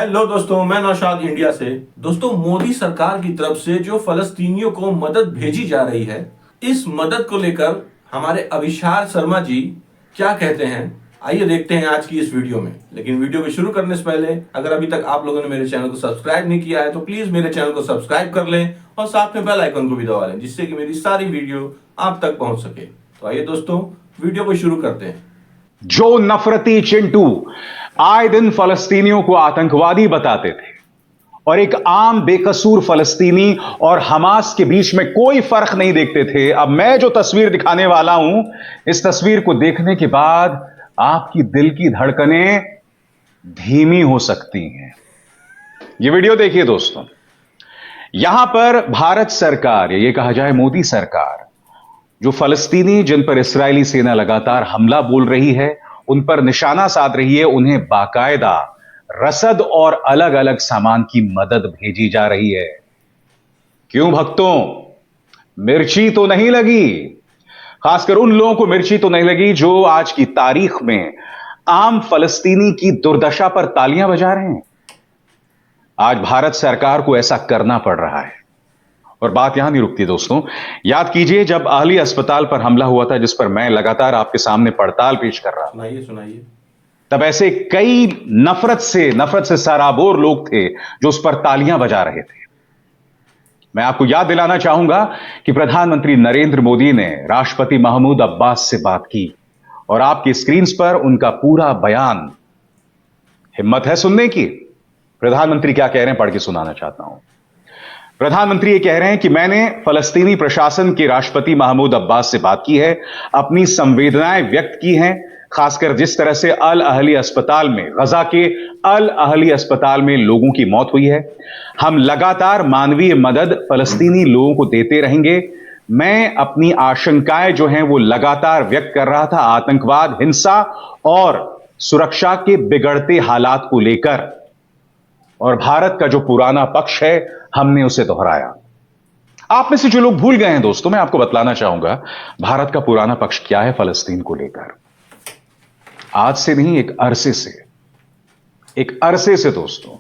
Hello दोस्तों, मैं Naushad India से। दोस्तों, मोदी सरकार की तरफ से जो फलस्तीनियों को मदद भेजी जा रही है, इस मदद को लेकर हमारे अभिषार शर्मा जी क्या कहते हैं, आइए देखते हैं आज की इस वीडियो में। लेकिन वीडियो को शुरू करने से पहले अगर अभी तक आप लोगों ने मेरे चैनल को सब्सक्राइब नहीं किया है तो प्लीज मेरे चैनल को सब्सक्राइब कर लें और साथ में बेल आइकन को भी दबा लें, जिससे कि मेरी सारी वीडियो आप तक पहुंच सके। तो आइए दोस्तों, वीडियो को शुरू करते हैं। जो नफरती चिंटू आए दिन फलस्तीनियों को आतंकवादी बताते थे और एक आम बेकसूर फलस्तीनी और हमास के बीच में कोई फर्क नहीं देखते थे, अब मैं जो तस्वीर दिखाने वाला हूं, इस तस्वीर को देखने के बाद आपकी दिल की धड़कनें धीमी हो सकती हैं। यह वीडियो देखिए दोस्तों। यहां पर भारत सरकार, या ये कहा जाए मोदी सरकार, जो फलस्तीनी जिन पर इस्राएली सेना लगातार हमला बोल रही है, उन पर निशाना साध रही है, उन्हें बाकायदा रसद और अलग अलग सामान की मदद भेजी जा रही है। क्यों भक्तों, मिर्ची तो नहीं लगी? खासकर उन लोगों को मिर्ची तो नहीं लगी जो आज की तारीख में आम फलस्तीनी की दुर्दशा पर तालियां बजा रहे हैं। आज भारत सरकार को ऐसा करना पड़ रहा है। और बात यहां नहीं रुकती दोस्तों। याद कीजिए जब अहली अस्पताल पर हमला हुआ था, जिस पर मैं लगातार आपके सामने पड़ताल पेश कर रहा था, सुनाइए सुनाइए। तब ऐसे कई नफरत से सराबोर लोग थे जो उस पर तालियां बजा रहे थे। मैं आपको याद दिलाना चाहूंगा कि प्रधानमंत्री नरेंद्र मोदी ने राष्ट्रपति महमूद अब्बास से बात की और आपकी स्क्रीन पर उनका पूरा बयान। हिम्मत है सुनने की? प्रधानमंत्री क्या कह रहे हैं, पढ़ के सुनाना चाहता हूं। प्रधानमंत्री ये कह रहे हैं कि मैंने फलस्तीनी प्रशासन के राष्ट्रपति महमूद अब्बास से बात की है, अपनी संवेदनाएं व्यक्त की हैं, खासकर जिस तरह से अल अहली अस्पताल में, गजा के अल अहली अस्पताल में लोगों की मौत हुई है। हम लगातार मानवीय मदद फलस्तीनी लोगों को देते रहेंगे। मैं अपनी आशंकाएं जो हैं वो लगातार व्यक्त कर रहा था, आतंकवाद, हिंसा और सुरक्षा के बिगड़ते हालात को लेकर। और भारत का जो पुराना पक्ष है, हमने उसे दोहराया। आप में से जो लोग भूल गए हैं दोस्तों, मैं आपको बतलाना चाहूंगा भारत का पुराना पक्ष क्या है फलस्तीन को लेकर। आज से नहीं, एक अरसे से दोस्तों।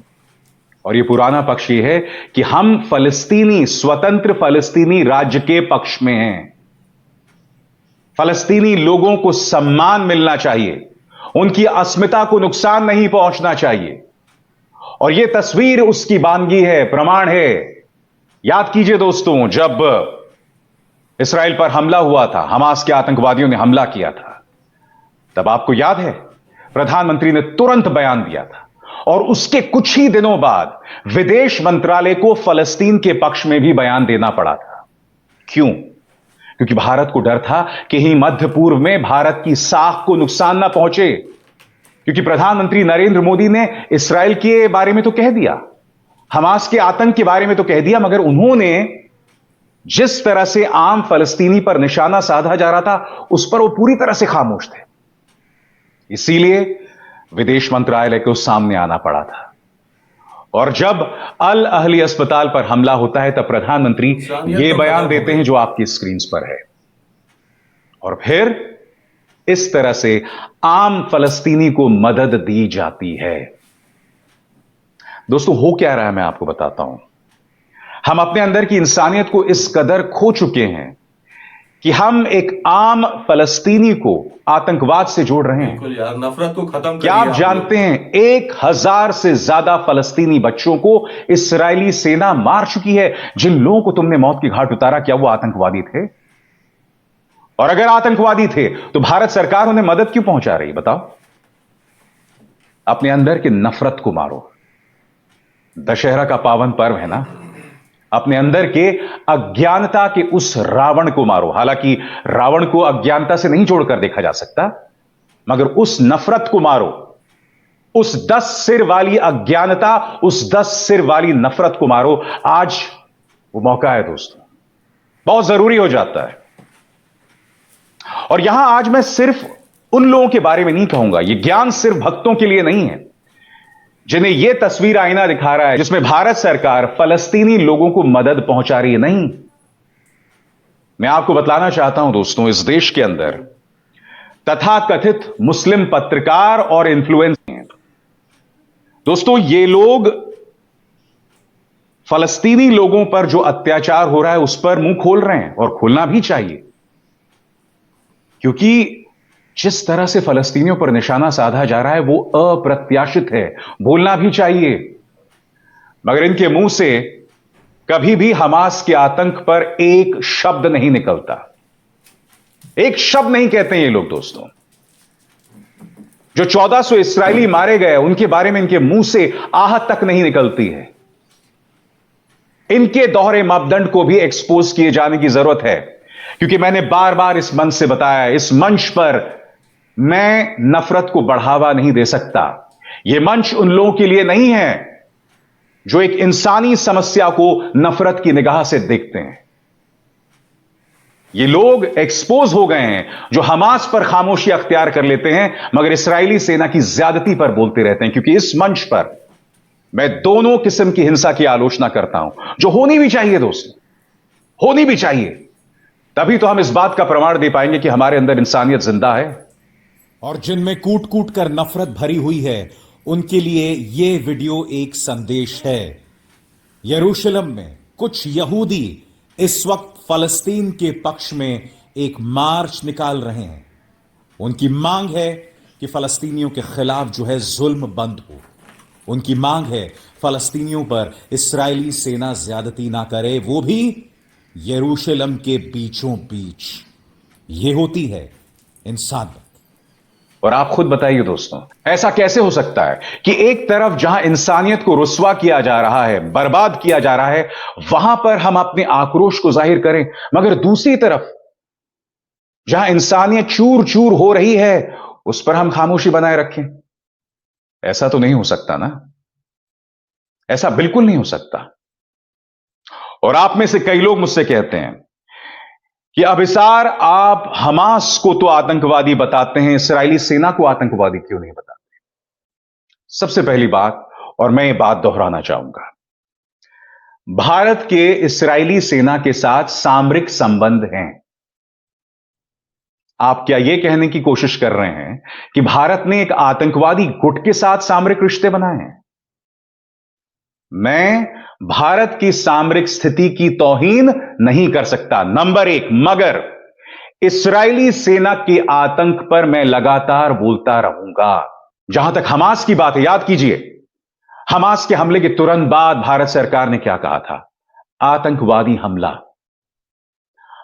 और यह पुराना पक्ष यह है कि हम फलस्तीनी, स्वतंत्र फलस्तीनी राज्य के पक्ष में हैं। फलस्तीनी लोगों को सम्मान मिलना चाहिए, उनकी अस्मिता को नुकसान नहीं पहुंचना चाहिए। और यह तस्वीर उसकी बानगी है, प्रमाण है। याद कीजिए दोस्तों, जब इस्राएल पर हमला हुआ था, हमास के आतंकवादियों ने हमला किया था, तब आपको याद है प्रधानमंत्री ने तुरंत बयान दिया था और उसके कुछ ही दिनों बाद विदेश मंत्रालय को फलस्तीन के पक्ष में भी बयान देना पड़ा था। क्यों? क्योंकि भारत को डर था कि ही मध्य पूर्व में भारत की साख को नुकसान ना पहुंचे। क्योंकि प्रधानमंत्री नरेंद्र मोदी ने इस्राएल के बारे में तो कह दिया, हमास के आतंक के बारे में तो कह दिया, मगर उन्होंने जिस तरह से आम फलस्तीनी पर निशाना साधा जा रहा था, उस पर वो पूरी तरह से खामोश थे। इसीलिए विदेश मंत्रालय को सामने आना पड़ा था। और जब अल अहली अस्पताल पर हमला होता है, तब प्रधानमंत्री ये बयान देते हैं जो आपकी स्क्रीन पर है। और फिर इस तरह से आम फलस्तीनी को मदद दी जाती है। दोस्तों, हो क्या रहा है मैं आपको बताता हूं। हम अपने अंदर की इंसानियत को इस कदर खो चुके हैं कि हम एक आम फलस्तीनी को आतंकवाद से जोड़ रहे हैं। यार, नफरत को खत्म क्या आप जानते हैं 1000 से ज्यादा फलस्तीनी बच्चों को इस्राएली सेना मार चुकी है? जिन लोगों को तुमने मौत की घाट उतारा, क्या वो आतंकवादी थे? और अगर आतंकवादी थे तो भारत सरकार उन्हें मदद क्यों पहुंचा रही? बताओ। अपने अंदर की नफरत को मारो। दशहरा का पावन पर्व है ना, अपने अंदर के अज्ञानता के उस रावण को मारो। हालांकि रावण को अज्ञानता से नहीं जोड़कर देखा जा सकता, मगर उस नफरत को मारो, उस 10 सिर वाली अज्ञानता, उस 10 सिर वाली नफरत को मारो। आज वो मौका है दोस्तों, बहुत जरूरी हो जाता है। और यहां आज मैं सिर्फ उन लोगों के बारे में नहीं कहूंगा, यह ज्ञान सिर्फ भक्तों के लिए नहीं है जिन्हें यह तस्वीर आईना दिखा रहा है जिसमें भारत सरकार फलस्तीनी लोगों को मदद पहुंचा रही है। नहीं, मैं आपको बतलाना चाहता हूं दोस्तों, इस देश के अंदर तथाकथित मुस्लिम पत्रकार और इन्फ्लुएंसर हैं दोस्तों, ये लोग फलस्तीनी लोगों पर जो अत्याचार हो रहा है उस पर मुंह खोल रहे हैं, और खोलना भी चाहिए, क्योंकि जिस तरह से फलस्तीनियों पर निशाना साधा जा रहा है वो अप्रत्याशित है। बोलना भी चाहिए, मगर इनके मुंह से कभी भी हमास के आतंक पर एक शब्द नहीं निकलता। एक शब्द नहीं कहते ये लोग। दोस्तों, जो 1400 इस्राएली मारे गए उनके बारे में इनके मुंह से आहत तक नहीं निकलती है। इनके दोहरे मापदंड को भी एक्सपोज किए जाने की जरूरत है, क्योंकि मैंने बार बार इस मंच से बताया, इस मंच पर मैं नफरत को बढ़ावा नहीं दे सकता। यह मंच उन लोगों के लिए नहीं है जो एक इंसानी समस्या को नफरत की निगाह से देखते हैं। ये लोग एक्सपोज हो गए हैं जो हमास पर खामोशी अख्तियार कर लेते हैं, मगर इस्राएली सेना की ज्यादती पर बोलते रहते हैं। क्योंकि इस मंच पर मैं दोनों किस्म की हिंसा की आलोचना करता हूं, जो होनी भी चाहिए दोस्तों, होनी भी चाहिए। तभी तो हम इस बात का प्रमाण दे पाएंगे कि हमारे अंदर इंसानियत जिंदा है। और जिनमें कूट कूट कर नफरत भरी हुई है, उनके लिए यह वीडियो एक संदेश है। यरूशलेम में कुछ यहूदी इस वक्त फलस्तीन के पक्ष में एक मार्च निकाल रहे हैं। उनकी मांग है कि फलस्तीनियों के खिलाफ जो है जुल्म बंद हो। उनकी मांग है फलस्तीनियों पर इस्राएली सेना ज्यादती ना करे, वो भी यरूशलेम के बीचों बीच। ये होती है इंसानियत। और आप खुद बताइए दोस्तों, ऐसा कैसे हो सकता है कि एक तरफ जहां इंसानियत को रुस्वा किया जा रहा है, बर्बाद किया जा रहा है, वहां पर हम अपने आक्रोश को जाहिर करें, मगर दूसरी तरफ जहां इंसानियत चूर चूर हो रही है उस पर हम खामोशी बनाए रखें? ऐसा तो नहीं हो सकता ना। ऐसा बिल्कुल नहीं हो सकता। और आप में से कई लोग मुझसे कहते हैं कि अभिसार, आप हमास को तो आतंकवादी बताते हैं, इस्राएली सेना को आतंकवादी क्यों नहीं बताते? सबसे पहली बात, और मैं ये बात दोहराना चाहूंगा, भारत के इस्राएली सेना के साथ सामरिक संबंध हैं। आप क्या यह कहने की कोशिश कर रहे हैं कि भारत ने एक आतंकवादी गुट के साथ सामरिक रिश्ते बनाए हैं? मैं भारत की सामरिक स्थिति की तौहीन नहीं कर सकता, नंबर एक, मगर इस्राएली सेना के आतंक पर मैं लगातार बोलता रहूंगा। जहां तक हमास की बात है, याद कीजिए, हमास के हमले के तुरंत बाद भारत सरकार ने क्या कहा था? आतंकवादी हमला।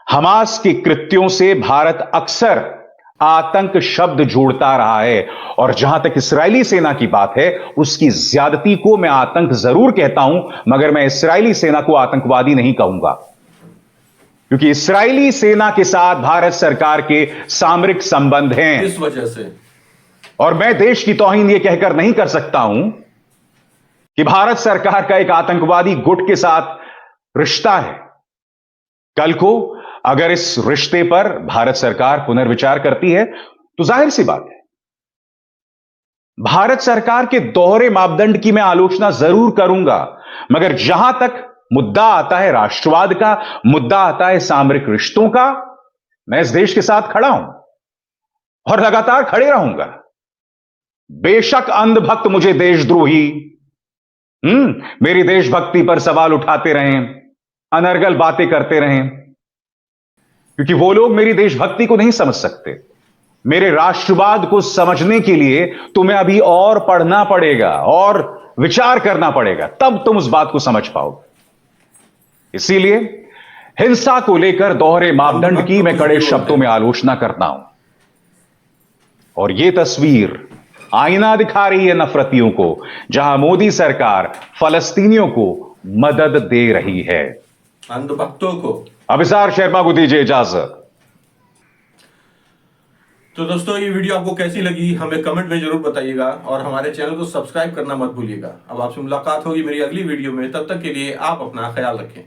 हमास के कृत्यों से भारत अक्सर आतंक शब्द जोड़ता रहा है, और जहां तक इस्राएली सेना की बात है, उसकी ज्यादती को मैं आतंक जरूर कहता हूं, मगर मैं इस्राएली सेना को आतंकवादी नहीं कहूंगा, क्योंकि इस्राएली सेना के साथ भारत सरकार के सामरिक संबंध हैं। इस वजह से, और मैं देश की तौहीन यह कहकर नहीं कर सकता हूं कि भारत सरकार का एक आतंकवादी गुट के साथ रिश्ता है। कल को अगर इस रिश्ते पर भारत सरकार पुनर्विचार करती है तो जाहिर सी बात है, भारत सरकार के दोहरे मापदंड की मैं आलोचना जरूर करूंगा, मगर जहां तक मुद्दा आता है राष्ट्रवाद का, मुद्दा आता है सामरिक रिश्तों का, मैं इस देश के साथ खड़ा हूं और लगातार खड़े रहूंगा। बेशक अंधभक्त मुझे देशद्रोही मेरी देशभक्ति पर सवाल उठाते रहें, अनर्गल बातें करते रहें, क्योंकि वो लोग मेरी देशभक्ति को नहीं समझ सकते। मेरे राष्ट्रवाद को समझने के लिए तुम्हें अभी और पढ़ना पड़ेगा और विचार करना पड़ेगा, तब तुम उस बात को समझ पाओगे। इसीलिए हिंसा को लेकर दोहरे मापदंड की मैं कड़े शब्दों में आलोचना करता हूं, और यह तस्वीर आईना दिखा रही है नफरतियों को, जहां मोदी सरकार फलस्तीनियों को मदद दे रही है, अंधभक्तों को। अभिसार शर्मा को दीजिए इजाजत। तो दोस्तों, ये वीडियो आपको कैसी लगी हमें कमेंट में जरूर बताइएगा, और हमारे चैनल को सब्सक्राइब करना मत भूलिएगा। अब आपसे मुलाकात होगी मेरी अगली वीडियो में, तब तक के लिए आप अपना ख्याल रखें।